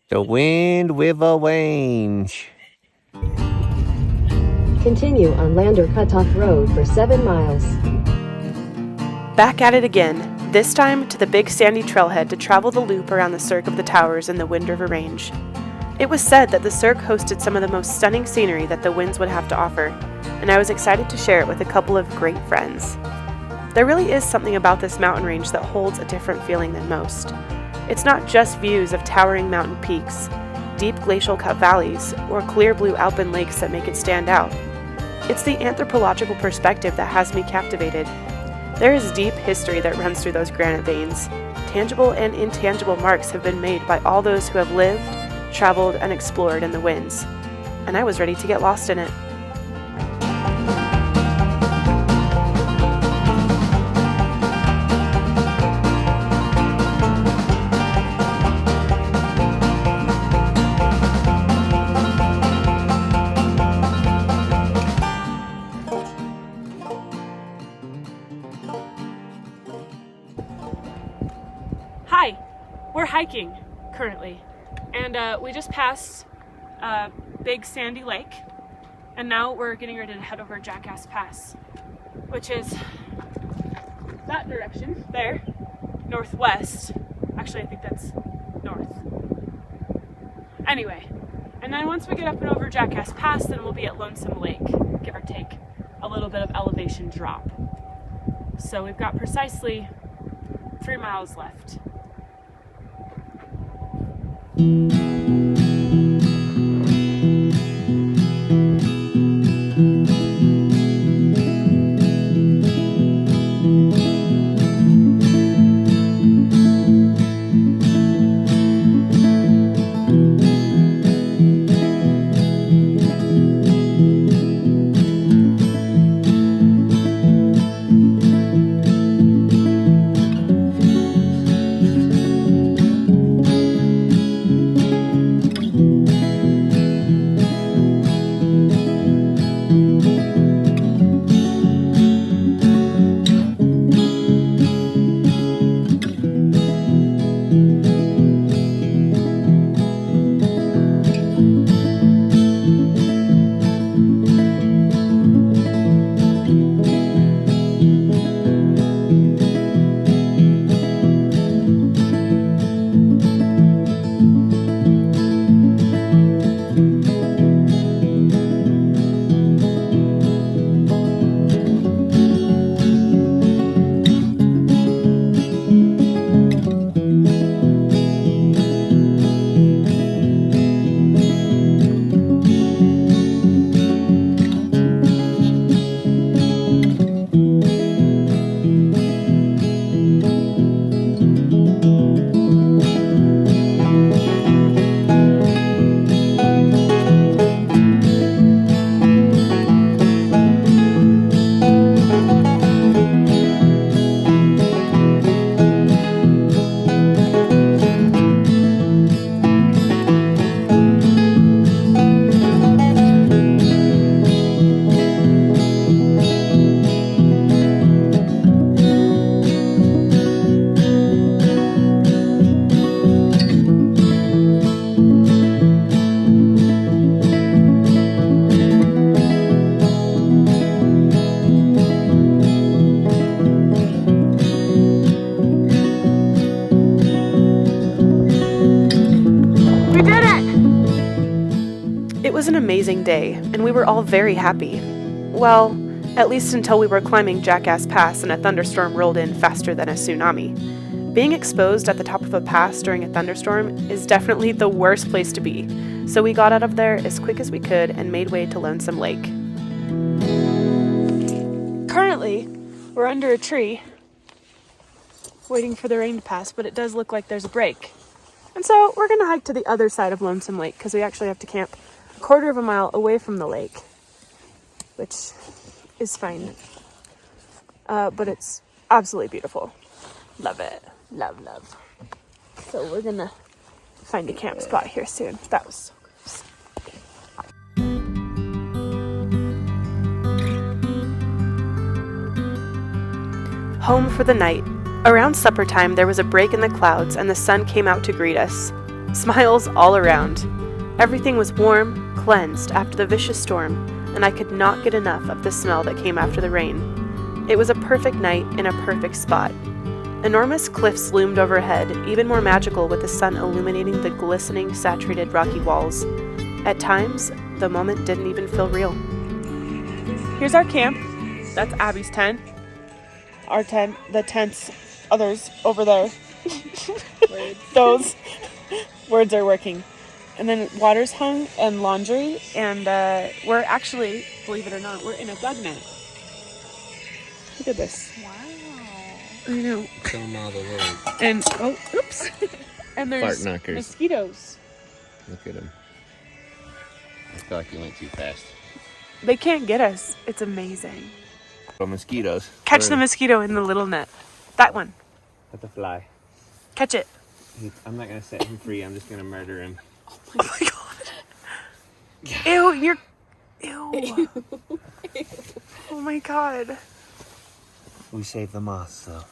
The wind with a range. Continue on Lander Cutoff Road for 7 miles. Back at it again, this time to the big sandy trailhead to travel the loop around the Cirque of the Towers in the Wind River Range. It was said that the Cirque hosted some of the most stunning scenery that the winds would have to offer, and I was excited to share it with a couple of great friends. There really is something about this mountain range that holds a different feeling than most. It's not just views of towering mountain peaks, deep glacial-cut valleys, or clear blue alpine lakes that make it stand out. It's the anthropological perspective that has me captivated. There is deep history that runs through those granite veins. Tangible and intangible marks have been made by all those who have lived, traveled, and explored in the winds. And I was ready to get lost in it. Hi, we're hiking currently, and we just passed a big sandy lake, and now we're getting ready to head over Jackass Pass, which is that direction there, northwest. Actually, I think that's north. Anyway, and then once we get up and over Jackass Pass, then we'll be at Lonesome Lake, give or take a little bit of elevation drop. So we've got precisely 3 miles left. It was an amazing day, and we were all very happy. Well, at least until we were climbing Jackass Pass and a thunderstorm rolled in faster than a tsunami. Being exposed at the top of a pass during a thunderstorm is definitely the worst place to be, so we got out of there as quick as we could and made way to Lonesome Lake. Currently, we're under a tree, waiting for the rain to pass, but it does look like there's a break. And so we're going to hike to the other side of Lonesome Lake because we actually have to camp a quarter of a mile away from the lake, which is fine. But it's absolutely beautiful. Love it. Love, love. So we're going to find a camp spot here soon. That was so gross. Home for the night. Around supper time, there was a break in the clouds and the sun came out to greet us. Smiles all around. Everything was warm, cleansed after the vicious storm, and I could not get enough of the smell that came after the rain. It was a perfect night in a perfect spot. Enormous cliffs loomed overhead, even more magical with the sun illuminating the glistening, saturated rocky walls. At times, the moment didn't even feel real. Here's our camp. That's Abby's tent. Our tent, the tents, others over there. Those words are working. And then water's hung and laundry, and we're actually, believe it or not, we're in a bug net. Look at this. Wow. I know. Film all the little And, oh, oops. And there's fart knockers. mosquitoes. Look at them. I feel like you went too fast. They can't get us. It's amazing. Oh, mosquitoes. Catch the mosquito in the little net. That one. Let the fly. Catch it. I'm not gonna set him free. I'm just gonna murder him. Oh my god. Ew, you're... Ew. Oh my god. We saved the moths, though.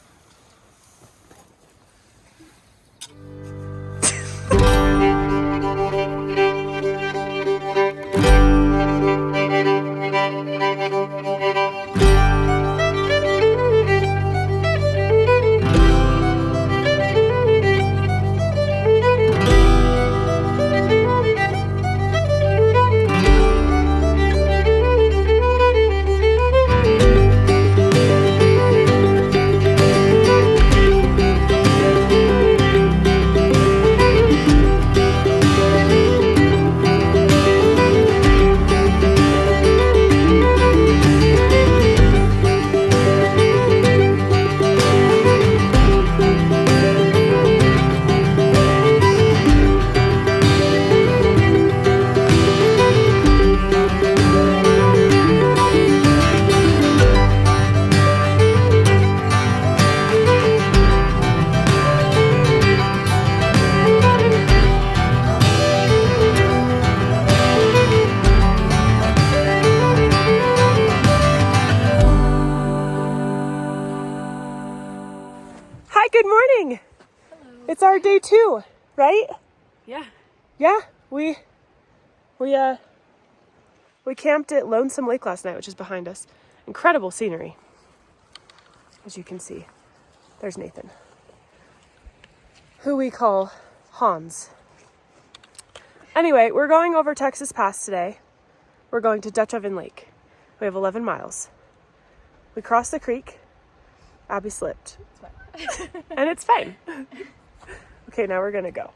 Good morning. Hello. It's our day 2, right? Yeah. Yeah, we camped at Lonesome Lake last night, which is behind us. Incredible scenery. As you can see, there's Nathan, who we call Hans. Anyway, we're going over Texas Pass today. We're going to Dutch Oven Lake. We have 11 miles. We crossed the creek. Abby slipped. And it's fine. Okay, now we're gonna go.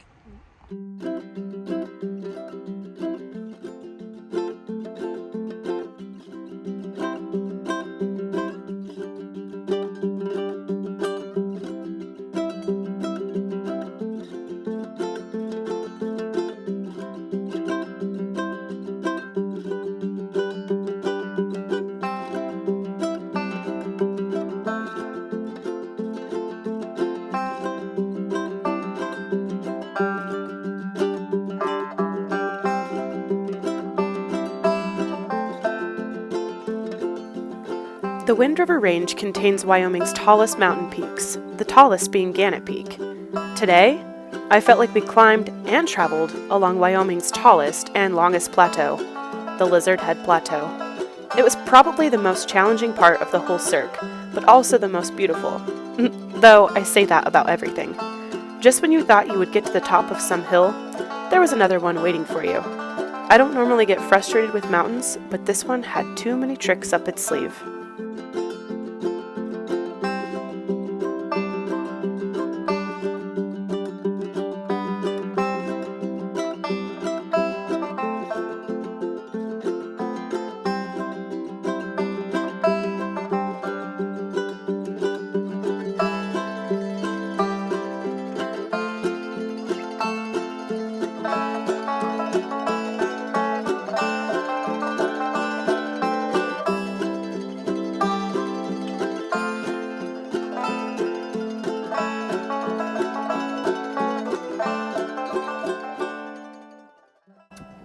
The Wind River Range contains Wyoming's tallest mountain peaks, the tallest being Gannett Peak. Today, I felt like we climbed and traveled along Wyoming's tallest and longest plateau, the Lizard Head Plateau. It was probably the most challenging part of the whole Cirque, but also the most beautiful. Though I say that about everything. Just when you thought you would get to the top of some hill, there was another one waiting for you. I don't normally get frustrated with mountains, but this one had too many tricks up its sleeve.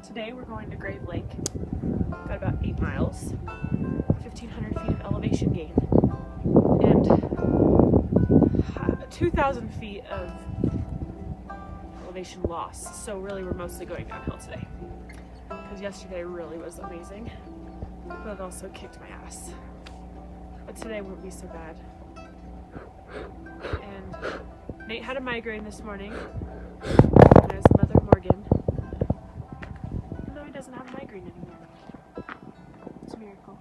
Today we're going to Grave Lake. Got about 8 miles, 1,500 feet of elevation gain, and 2,000 feet of elevation loss. So really we're mostly going downhill today. Because yesterday really was amazing, but it also kicked my ass. But today won't be so bad. And Nate had a migraine this morning. And his mother Morgan. And now he doesn't have a migraine anymore. It's a miracle.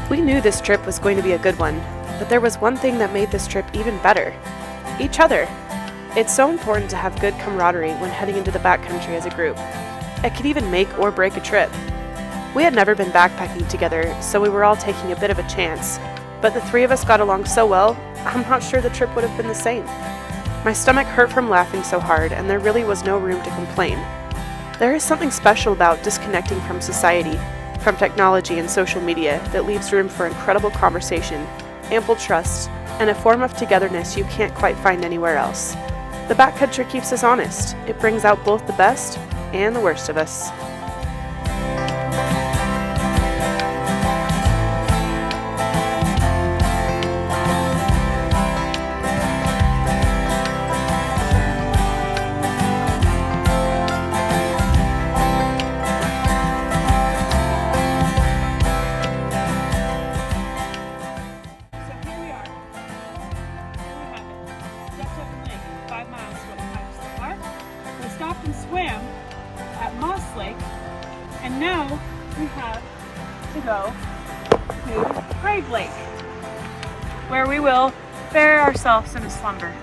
We knew this trip was going to be a good one, but there was one thing that made this trip even better. Each other. It's so important to have good camaraderie when heading into the backcountry as a group. It could even make or break a trip. We had never been backpacking together, so we were all taking a bit of a chance, but the three of us got along so well, I'm not sure the trip would have been the same. My stomach hurt from laughing so hard, and there really was no room to complain. There is something special about disconnecting from society, from technology and social media, that leaves room for incredible conversation, ample trust, and a form of togetherness you can't quite find anywhere else. The backcountry keeps us honest. It brings out both the best and the worst of us. And now we have to go to Grave Lake, where we will bury ourselves in a slumber.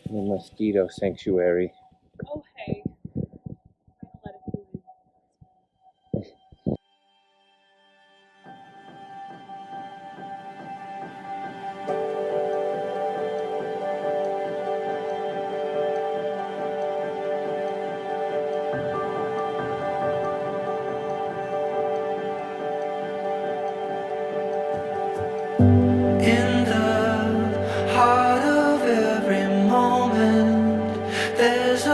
The mosquito sanctuary. Oh, hey. Let it be. In the heart of every moment, there's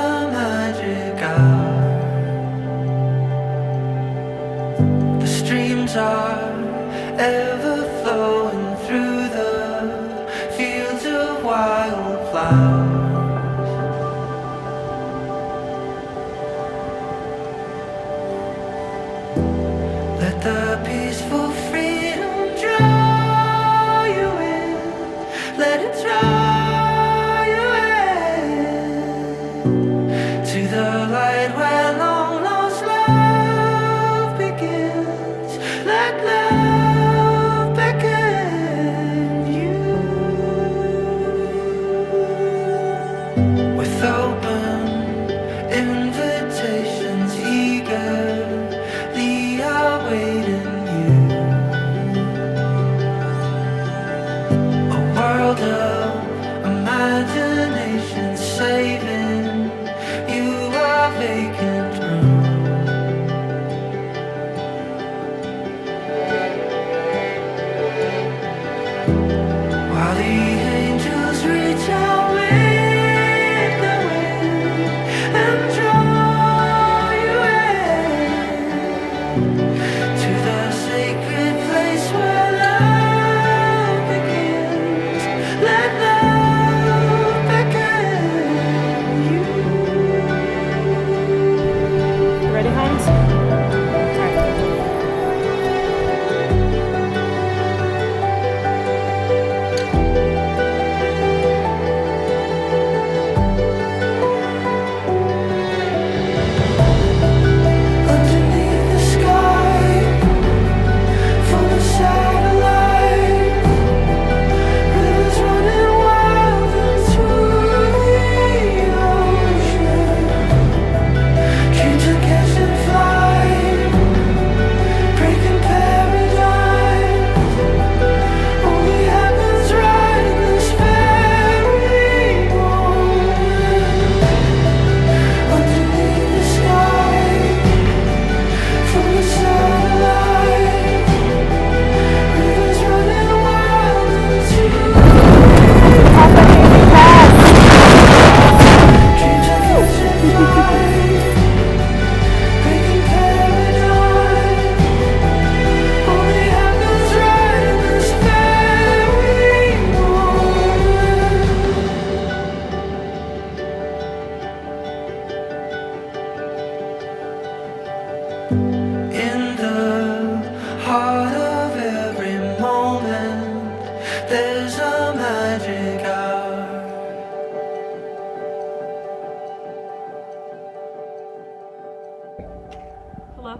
Hello?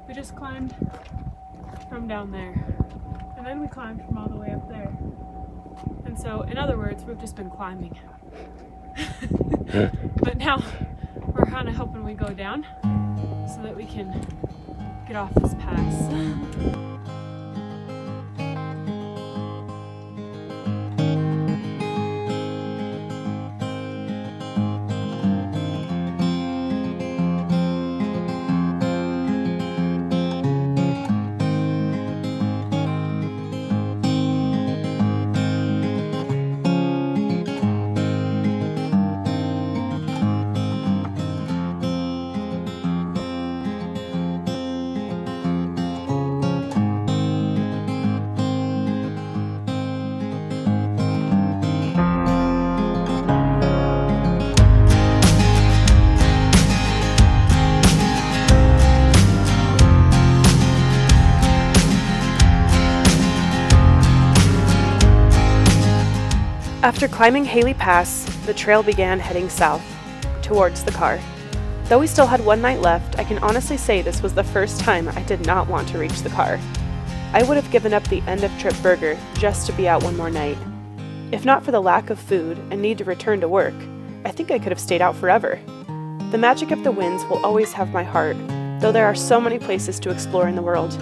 We just climbed from down there, and then we climbed from all the way up there. And so, in other words, we've just been climbing. But now we're kind of hoping we go down so that we can get off this pass. After climbing Haley Pass, the trail began heading south, towards the car. Though we still had one night left, I can honestly say this was the first time I did not want to reach the car. I would have given up the end-of-trip burger just to be out one more night. If not for the lack of food and need to return to work, I think I could have stayed out forever. The magic of the winds will always have my heart, though there are so many places to explore in the world.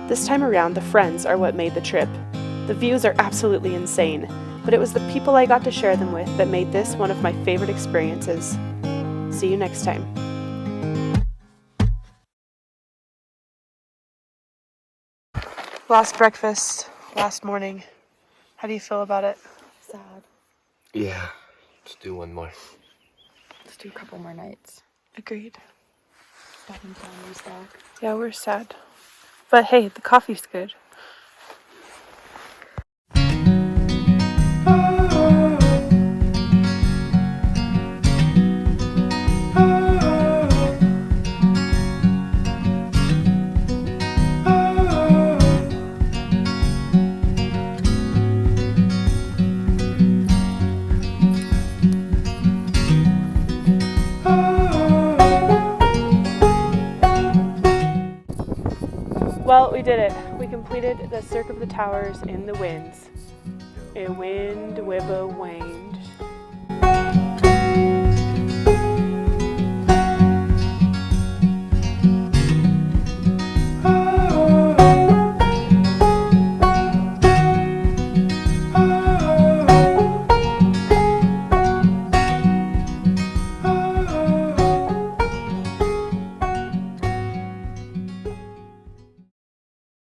This time around, the friends are what made the trip. The views are absolutely insane, but it was the people I got to share them with that made this one of my favorite experiences. See you next time. Last breakfast, last morning. How do you feel about it? Sad. Yeah, let's do one more. Let's do a couple more nights. Agreed. Back in town, we're back. Yeah, we're sad. But hey, the coffee's good. Well, we did it. We completed the Cirque of the Towers in the winds. A wind, wibba, waned.